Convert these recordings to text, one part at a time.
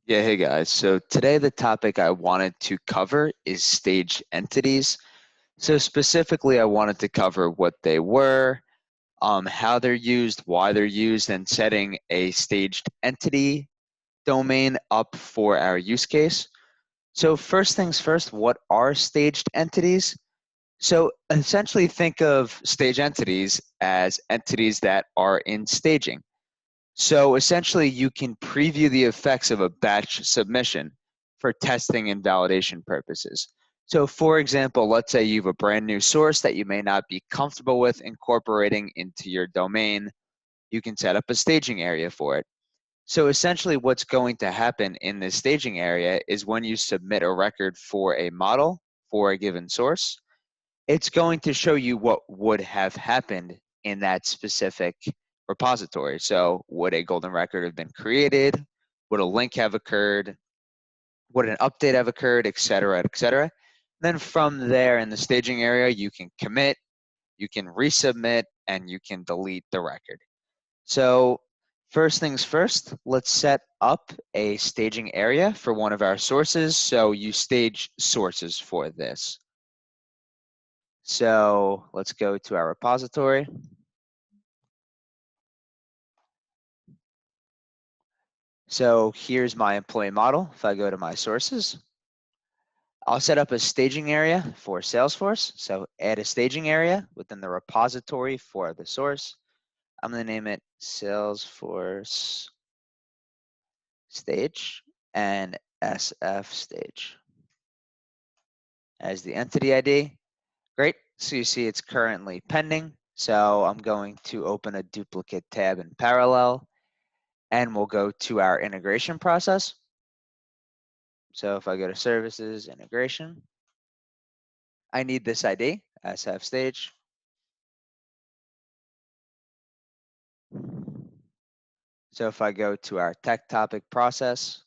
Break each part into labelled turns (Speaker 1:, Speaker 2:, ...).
Speaker 1: Yeah, hey guys. So today the topic I wanted to cover is staged entities. So specifically, I wanted to cover what they were, how they're used, why they're used, and setting a staged entity domain up for our use case. So first things first, what are staged entities? So essentially think of stage entities as entities that are in staging. So essentially, you can preview the effects of a batch submission for testing and validation purposes. So for example, let's say you have a brand new source that you may not be comfortable with incorporating into your domain. You can set up a staging area for it. So essentially what's going to happen in this staging area is when you submit a record for a model for a given source, it's going to show you what would have happened in that specific repository. So would a golden record have been created? Would a link have occurred? Would an update have occurred, et cetera, et cetera? Then from there in the staging area, you can commit, you can resubmit, and you can delete the record. So first things first, let's set up a staging area for one of our sources. So you stage sources for this. So let's go to our repository. So here's my employee model. If I go to my sources, I'll set up a staging area for Salesforce. So add a staging area within the repository for the source. I'm going to name it Salesforce stage and SF stage as the entity ID. Great. So you see it's currently pending. So I'm going to open a duplicate tab in parallel and we'll go to our integration process. So if I go to services, integration, I need this ID, SF stage. So if I go to our tech topic process,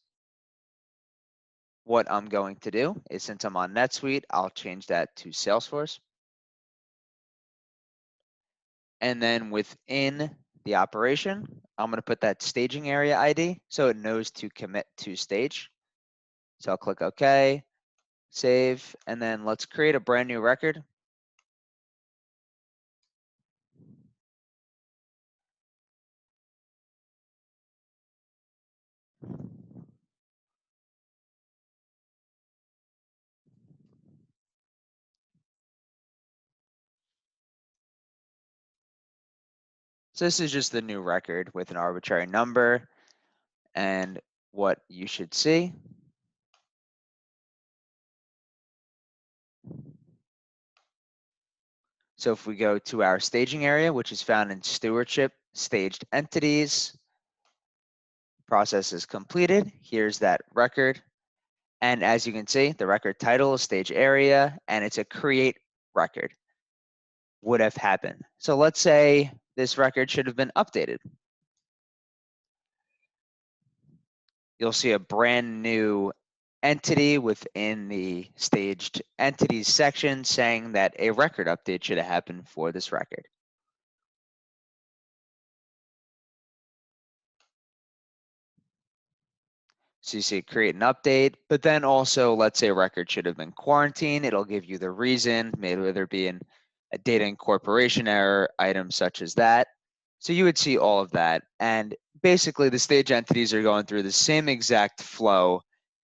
Speaker 1: what I'm going to do is since I'm on NetSuite, I'll change that to Salesforce. And then within the operation, I'm going to put that staging area ID so it knows to commit to stage. So I'll click OK, save, and then let's create a brand new record. So this is just the new record with an arbitrary number. And what you should see so if we go to our staging area, which is found in stewardship, staged entities, process is completed. Here's that record. And as you can see, the record title is stage area, and it's a create record would have happened. So let's say this record should have been updated. You'll see a brand new entity within the staged entities section saying that a record update should have happened for this record. So you see create an update, but then also let's say a record should have been quarantined. It'll give you the reason, maybe whether it be a data incorporation error, items such as that. So you would see all of that. And basically the stage entities are going through the same exact flow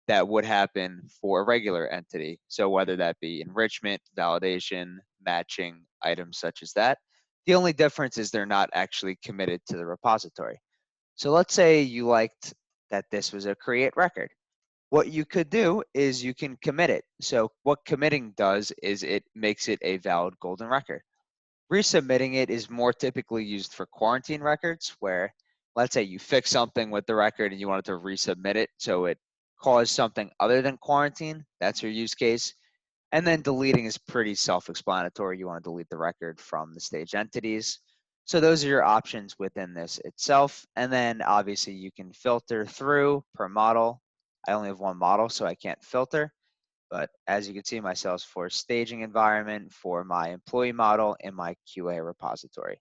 Speaker 1: that would happen for a regular entity. So whether that be enrichment, validation, matching, items such as that. The only difference is they're not actually committed to the repository. So let's say you liked that this was a create record. What you could do is you can commit it. So what committing does is it makes it a valid golden record. Resubmitting it is more typically used for quarantine records where let's say you fix something with the record and you wanted to resubmit it so it caused something other than quarantine. That's your use case. And then deleting is pretty self-explanatory. You want to delete the record from the stage entities. So those are your options within this itself. And then obviously you can filter through per model. I only have one model, so I can't filter. But as you can see, my Salesforce staging environment for my employee model in my QA repository.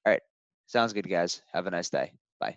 Speaker 1: All right, sounds good, guys. Have a nice day. Bye.